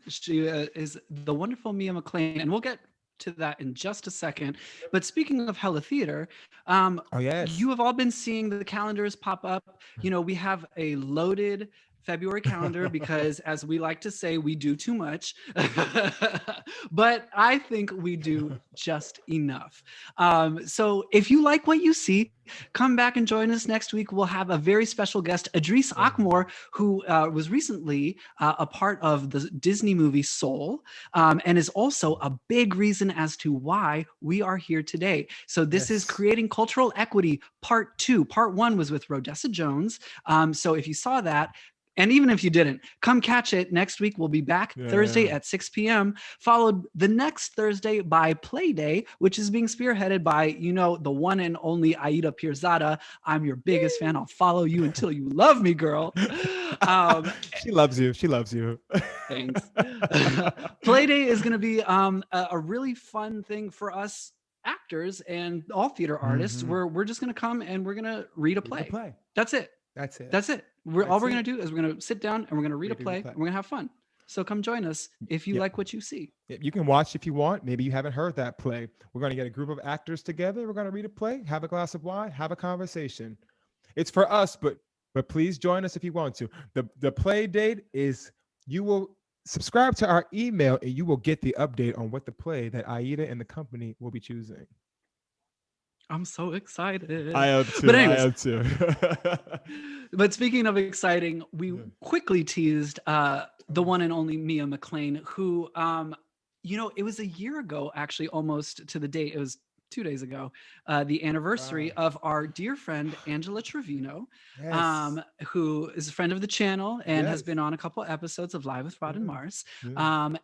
She is the wonderful Mia McLean, and we'll get to that in just a second. But speaking of Hella Theater, you have all been seeing the calendars pop up. You know, we have a loaded February calendar because, as we like to say, we do too much. But I think we do just enough. So if you like what you see, come back and join us next week. We'll have a very special guest, Idris Akmor, who was recently a part of the Disney movie Soul, and is also a big reason as to why we are here today. So this is Creating Cultural Equity Part 2. Part 1 was with Rodessa Jones. So if you saw that, and even if you didn't, come catch it. Next week, we'll be back Thursday at 6 p.m., followed the next Thursday by Play Day, which is being spearheaded by, you know, the one and only Aida Pirzada. I'm your biggest fan. I'll follow you until you love me, girl. She loves you. She loves you. Thanks. Play Day is going to be a really fun thing for us actors and all theater artists. We're just going to come and we're going to read a play. That's it. We're going to do is we're going to sit down and we're going to read a play and we're going to have fun. So come join us if you like what you see. You can watch if you want. Maybe you haven't heard that play. We're going to get a group of actors together. We're going to read a play, have a glass of wine, have a conversation. It's for us, but please join us if you want to. The play date is, you will subscribe to our email and you will get the update on what the play that Aida and the company will be choosing. I'm so excited. I am too. But anyways, I am too. But speaking of exciting, we quickly teased the one and only Mia McLean, who, you know, it was a year ago, actually, almost to the date. It was 2 days ago, the anniversary of our dear friend Angela Trevino, Yes. who is a friend of the channel and has Yes. been on a couple episodes of Live with Rod and Marce.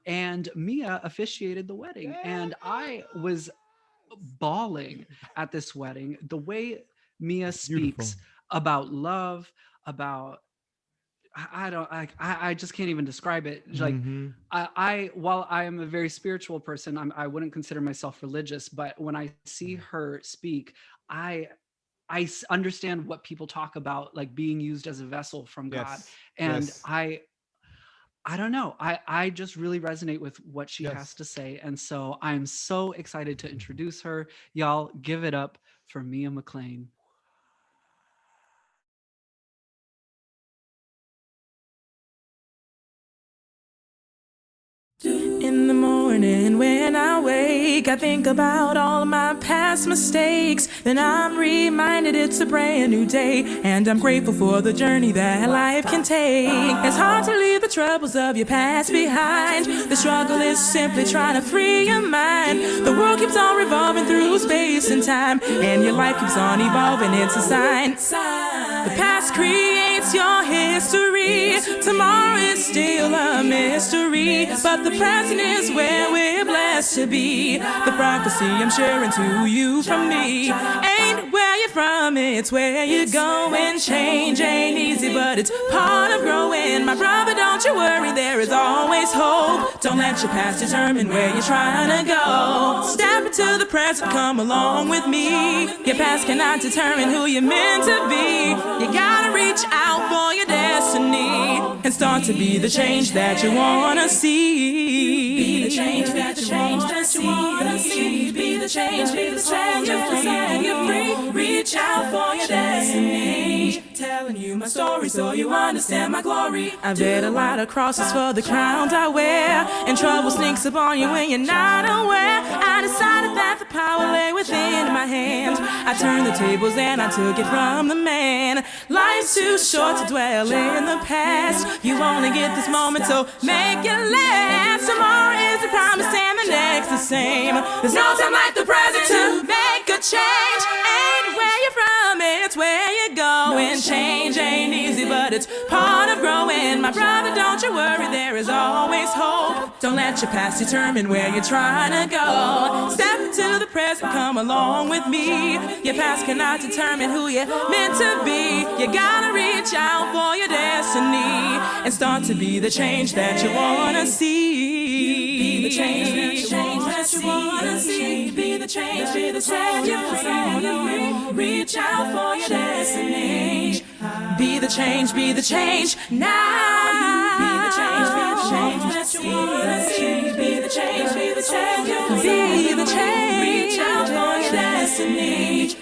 And Mia officiated the wedding, and I was bawling at this wedding. The way Mia speaks about love, about I just can't even describe it. Like I while I am a very spiritual person, I wouldn't consider myself religious, but when I see her speak, I understand what people talk about, like being used as a vessel from God. Yes. And Yes. I don't know. I just really resonate with what she Yes. has to say. And so I'm so excited to introduce her. Y'all give it up for Mia McLean. In the morning when I wake, I think about all of my past mistakes. Then I'm reminded it's a brand new day, and I'm grateful for the journey that life can take. It's hard to leave the troubles of your past behind. The struggle is simply trying to free your mind. The world keeps on revolving through space and time, and your life keeps on evolving, it's a sign. The past creates your history. Tomorrow is still a mystery, but the present is where we're blessed to be. The prophecy I'm sharing to you from me ain't where you're from, it's where you're going. Change ain't easy, but it's part of growing. My brother, don't you worry, there is always hope. Don't let your past determine where you're trying to go. Step into the present, come along with me. Your past cannot determine who you're meant to be. You gotta reach out for your destiny and start to be the change that you wanna see. Be the change that you wanna see. Be the change, be the change that set you free. Reach out for your destiny. Telling you my story so you understand my glory. I've read a lot of crosses for the crowns I wear, and trouble sneaks upon you when you're not aware. I decided that the power lay within my hand. I turned the tables and I took it from the man. Life's too short to dwell in the past. You only get this moment, so make it last. Tomorrow is the promise and the next the same. There's no time like the present to make a change. Ain't where you're from, it's where you're going. Change ain't easy, but it's part of growing. My brother, don't you worry, there is always hope. Don't let your past determine where you're trying to go. Step into the present, come along with me. Your past cannot determine who you're meant to be. You gotta reach out for your destiny and start to be the change that you wanna see. Be the change that you wanna see. Be the change, be the change you wanna be. Reach out for your destiny. Be the change now. Be the change that you wanna see. Be the change you be the change. Reach out for your destiny.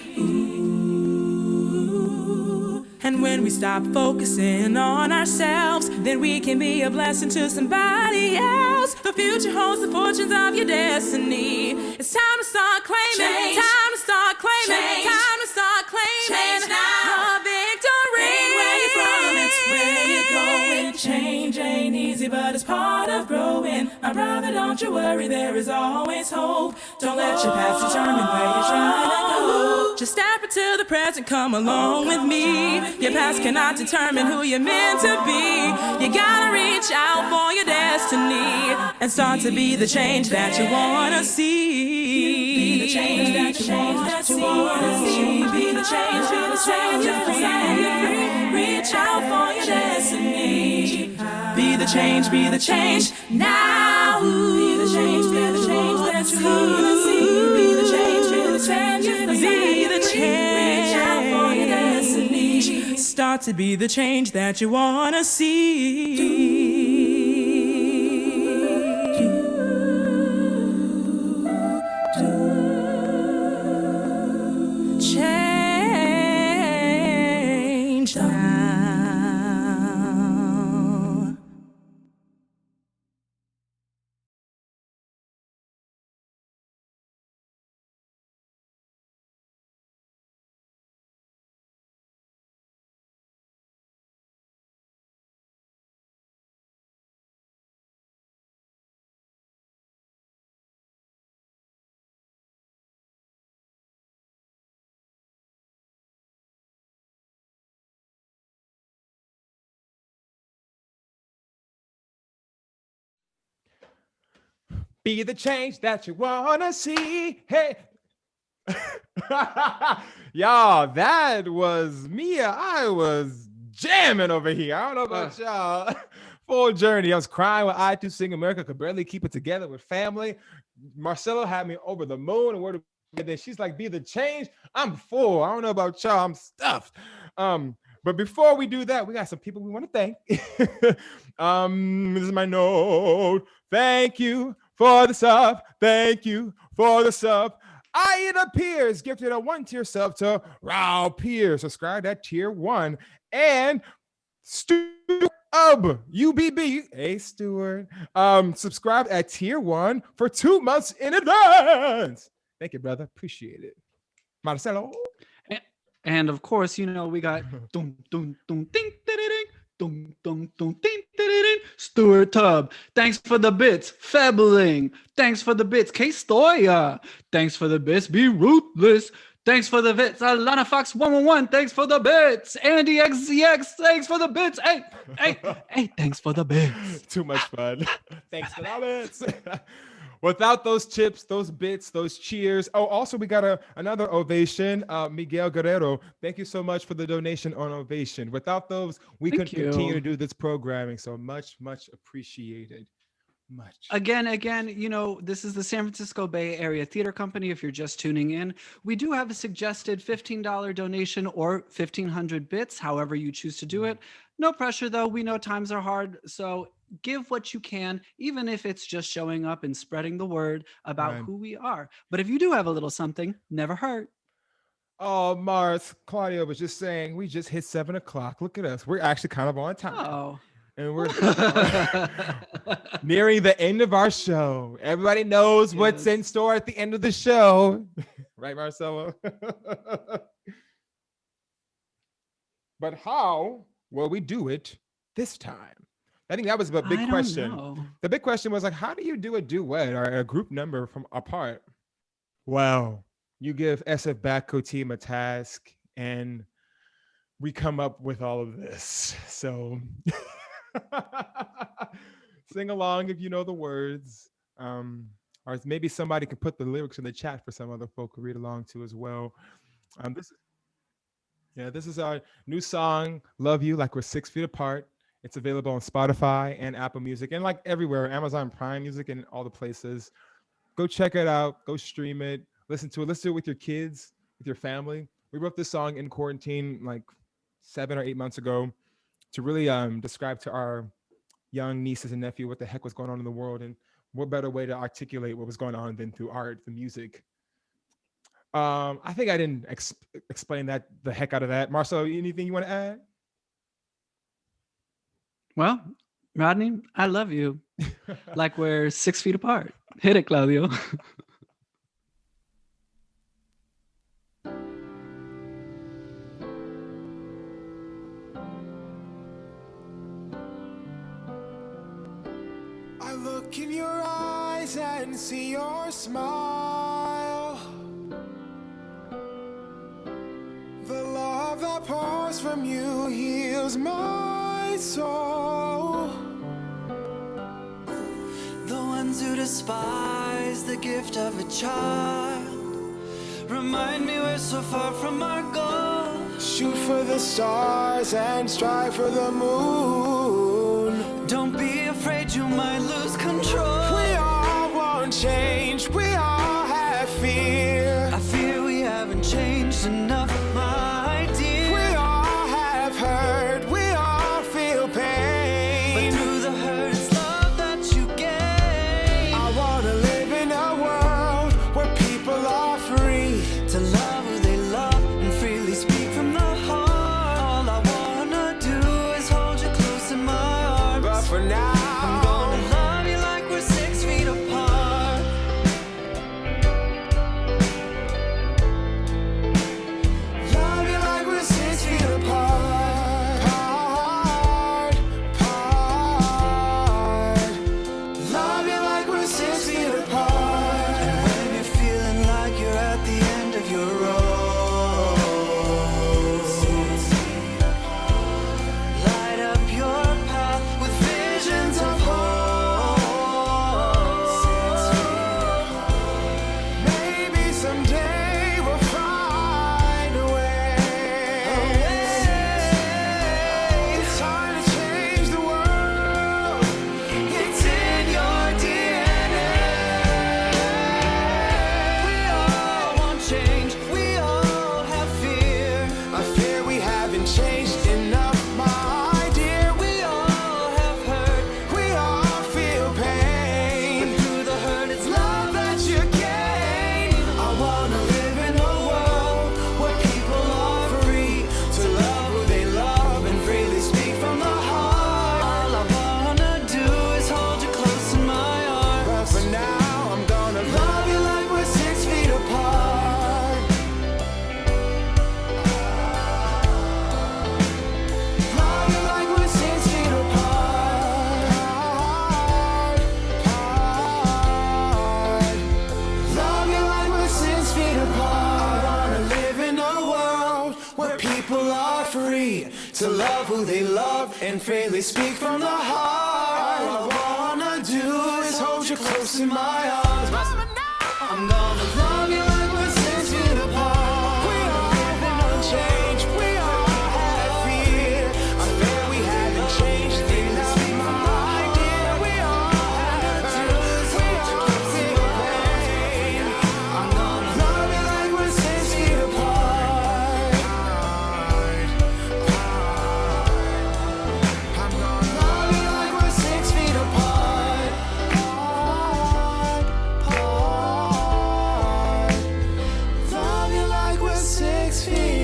And when we stop focusing on ourselves, then we can be a blessing to somebody else. The future holds the fortunes of your destiny. It's time to start claiming. Change. Time to start claiming. Change. Time to start claiming. Change now. A victory. Ain't where you're from, it's where you're going. Change ain't easy, but it's part of growing. My brother, don't you worry, there is always hope. Don't let your past determine where you're trying to go. Just step into the present, come along with me. Your past cannot determine who you're meant to be. You gotta reach out for your destiny and start to be the change that you wanna see. Be the change that you wanna see. Be the change you're free. Reach out for your destiny. Be the change now. Be the change that you wanna see. Be the change you're be the change. Reach out for your destiny. Start to be the change that you wanna see. Be the change that you wanna see. Hey. Y'all, that was Mia. I was jamming over here. I don't know about y'all. Full journey. I was crying with I Too Sing America. Could barely keep it together with family. Marcelo had me over the moon. And then she's like, be the change. I'm full. I don't know about y'all. I'm stuffed. But before we do that, we got some people we want to thank. This is my note. Thank you for the sub. Thank you for the sub. Ida Pierce gifted a 1-tier sub to Raul Pierce. Subscribe at tier 1. And Stuart UBB, hey Stuart, subscribe at tier 1 for 2 months in advance. Thank you, brother. Appreciate it. Marcelo. And of course, you know, we got dum dum dum ding ding ding dum dum dum ding ding ding. Stuart Tubb, thanks for the bits. Febbling, thanks for the bits. K Stoya, thanks for the bits. Be Ruthless, thanks for the bits. Alana Fox 111, thanks for the bits. Andy XZX, thanks for the bits. Hey, thanks for the bits. Too much fun. Thanks for the bits. Without those chips, those bits, those cheers. Oh, also we got another ovation. Miguel Guerrero, thank you so much for the donation on ovation. Without those, we couldn't continue to do this programming. So much, much appreciated. Much. Again, you know, this is the San Francisco Bay Area Theater Company. If you're just tuning in, we do have a suggested $15 donation or 1,500 bits, however you choose to do it. No pressure though. We know times are hard. So give what you can, even if it's just showing up and spreading the word about who we are. But if you do have a little something, never hurt. Oh, Marce, Claudia was just saying, we just hit 7 o'clock. Look at us. We're actually kind of on time. Oh. And we're nearing the end of our show. Everybody knows what's in store at the end of the show. Right, Marcelo? But how will we do it this time? I think that was the big question. The big question was like, how do you do a duet or a group number from apart? Well, you give Sfbatco team a task and we come up with all of this. So sing along if you know the words. Or maybe somebody can put the lyrics in the chat for some other folk to read along to as well. This is our new song, Love You Like We're 6 Feet Apart. It's available on Spotify and Apple Music and like everywhere, Amazon Prime Music and all the places. Go check it out. Go stream it. Listen to it. Listen to it with your kids, with your family. We wrote this song in quarantine like 7 or 8 months ago to really describe to our young nieces and nephew what the heck was going on in the world, and what better way to articulate what was going on than through art, the music. I think I didn't explain that the heck out of that. Marcelo, anything you want to add? Well, Rodney, I love you. Like we're 6 feet apart. Hit it, Claudio. I look in your eyes and see your smile. The love that pours from you heals my soul. The ones who despise the gift of a child remind me we're so far from our goal. Shoot for the stars and strive for the moon. Don't be afraid you might lose control. We all want change, we all have fear. I fear we haven't changed enough, my dear. We all have hurt, we all feel pain. But through the hurt, it's love that you gain. I wanna live in a world where people are free to love who they love and freely speak from the heart. All I wanna do is hold you close in my arms. But for now, I'm gonna love you like we're 6 feet apart. where people are free to love who they love and freely speak from the heart. All I wanna do is hold you close in my arms. I'm gonna love you like we're 6 feet apart. We all have unchanged. We all had fear. I fear we haven't changed. Things from my idea. We all have hurt. We all feel pain. I'm gonna love you like we're 6 feet apart. I'm gonna love you like we're 6 feet apart. Love you like we're 6 feet apart.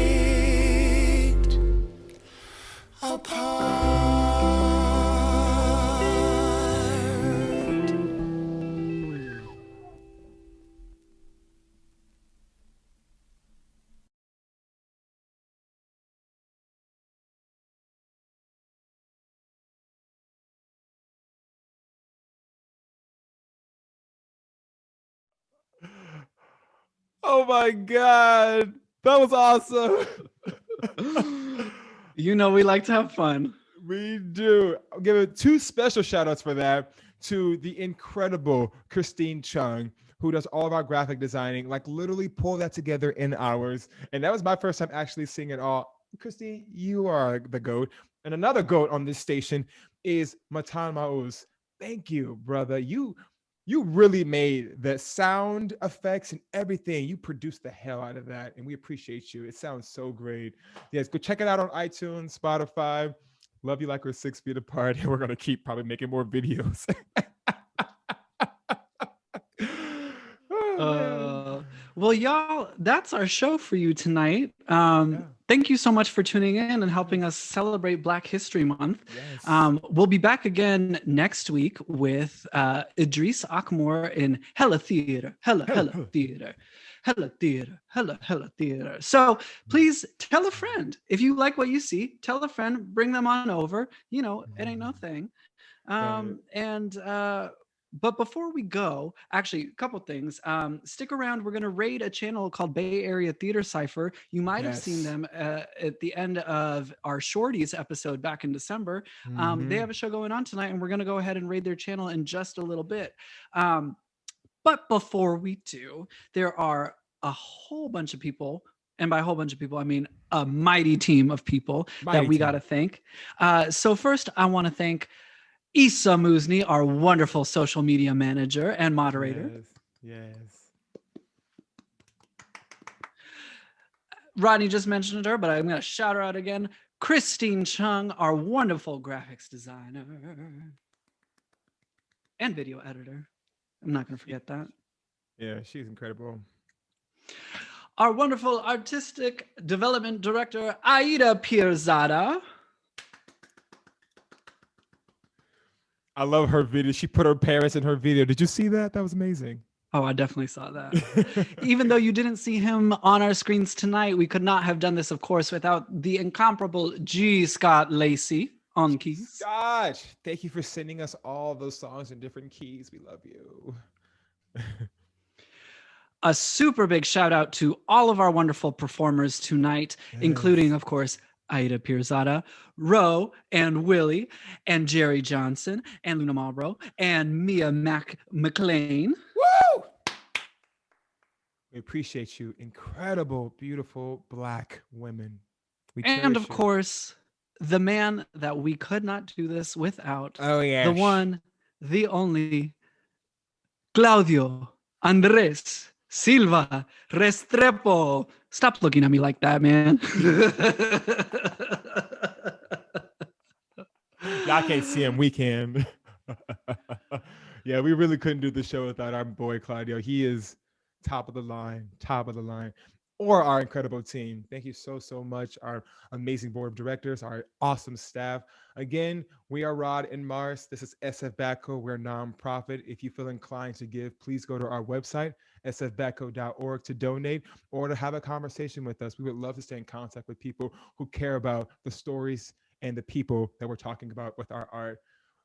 Oh my God. That was awesome. You know, we like to have fun. We do. I'll give it 2 special shout outs for that to the incredible Christine Chung, who does all of our graphic designing, like literally pull that together in hours. And that was my first time actually seeing it all. Christine, you are the GOAT. And another GOAT on this station is Matan Maus. Thank you, brother. You really made the sound effects and everything. You produced the hell out of that, and we appreciate you. It sounds so great. Yes, go check it out on iTunes, Spotify. Love you like we're 6 feet apart, and we're gonna keep probably making more videos. Well, y'all, that's our show for you tonight. Thank you so much for tuning in and helping us celebrate Black History Month. Yes. We'll be back again next week with Idris Akmor in Hella Theater. Hella Theater. Hella Theater. Hella Theater. So please tell a friend. If you like what you see, tell a friend, bring them on over. You know, it ain't no thing. But before we go, actually, a couple things. Stick around. We're going to raid a channel called Bay Area Theater Cypher. You might have seen them at the end of our Shorties episode back in December. They have a show going on tonight, and we're going to go ahead and raid their channel in just a little bit. But before we do, there are a whole bunch of people, and by a whole bunch of people, I mean a mighty team of people that we got to thank. So first, I want to thank Issa Muzni, our wonderful social media manager and moderator. Yes. Rodney just mentioned her, but I'm going to shout her out again. Christine Chung, our wonderful graphics designer and video editor. I'm not going to forget that. Yeah, she's incredible. Our wonderful artistic development director, Aida Pirzada. I love her video. She put her parents in her video. Did you see that? That was amazing. Oh, I definitely saw that. Even though you didn't see him on our screens tonight, we could not have done this, of course, without the incomparable G. Scott Lacey on keys. Gosh, thank you for sending us all those songs in different keys. We love you. A super big shout out to all of our wonderful performers tonight, including, of course, Aida Pirzada, Ro and Willie, and Jerry Johnson, and Luna Marlborough, and Mia McLean. Woo! We appreciate you. Incredible, beautiful Black women. And of course, the man that we could not do this without. Oh, yeah. The one, the only, Claudio Andres Silva Restrepo. Stop looking at me like that, man. Y'all can't see him. We can. Yeah, we really couldn't do the show without our boy Claudio. He is top of the line. Or our incredible team. Thank you so much. Our amazing board of directors, our awesome staff. Again, we are Rod and Marce. This is Sfbatco. We're a nonprofit. If you feel inclined to give, please go to our website, sfbatco.org, to donate or to have a conversation with us. We would love to stay in contact with people who care about the stories and the people that we're talking about with our art.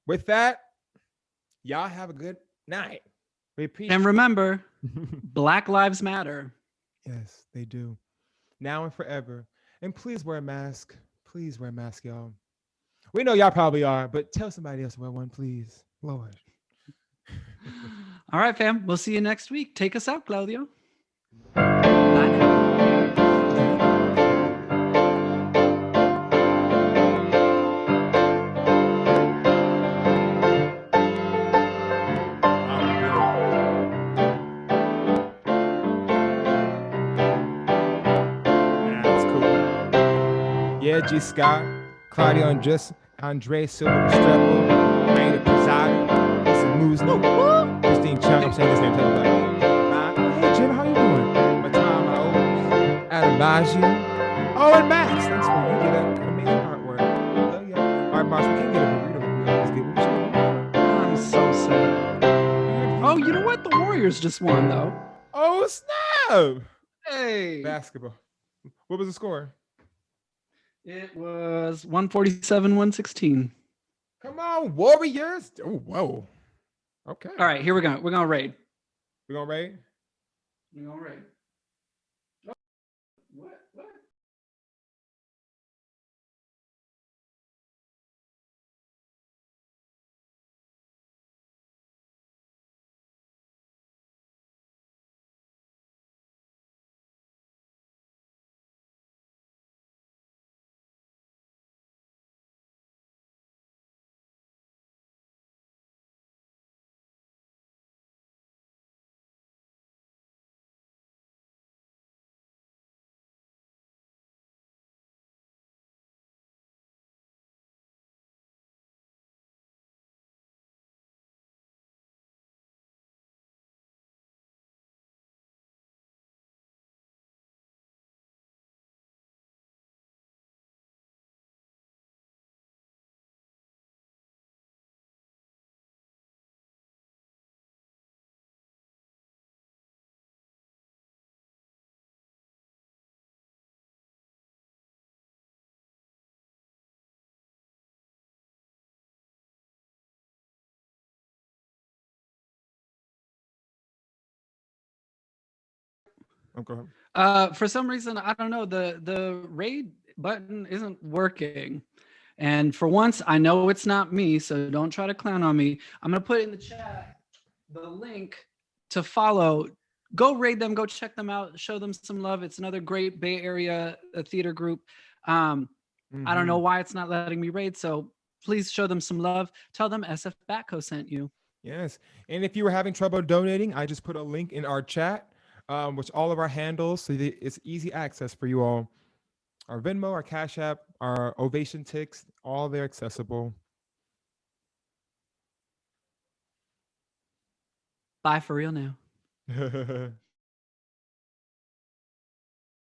With that, y'all have a good night. We appreciate And remember, Black Lives Matter. Yes, they do. Now and forever. And please wear a mask. Please wear a mask, y'all. We know y'all probably are, but tell somebody else to wear one, please. Lord. All right, fam. We'll see you next week. Take us out, Claudio. Bye now. That's cool. Yeah, G. Scott, Claudio Andre Silva Restrepo, Raina Pizzada, Lisa Musni, Christine Chung. I'm saying this name. Hey, Jen, how you doing? Matan Maos, Adam Baggio. Oh, and Max. Thanks for you get an amazing artwork. Love you. All right, Marce, we can't get a burrito like we always get. What you want? I'm so sad. Oh, you know what? The Warriors just won, though. Oh, snap. Hey. Basketball. What was the score? It was 147-116. Come on, Warriors. Oh, whoa. Okay. All right, here we go. We're going to raid. We're going to raid? We're going to raid. What? Okay. For some reason, I don't know, the raid button isn't working. And for once, I know it's not me, so don't try to clown on me. I'm going to put in the chat the link to follow. Go raid them, go check them out, show them some love. It's another great Bay Area theater group. I don't know why it's not letting me raid, so please show them some love. Tell them Sfbatco sent you. Yes. And if you were having trouble donating, I just put a link in our chat, which all of our handles, so that it's easy access for you all. Our Venmo, our Cash App, our Ovation ticks, all they're accessible. Bye for real now.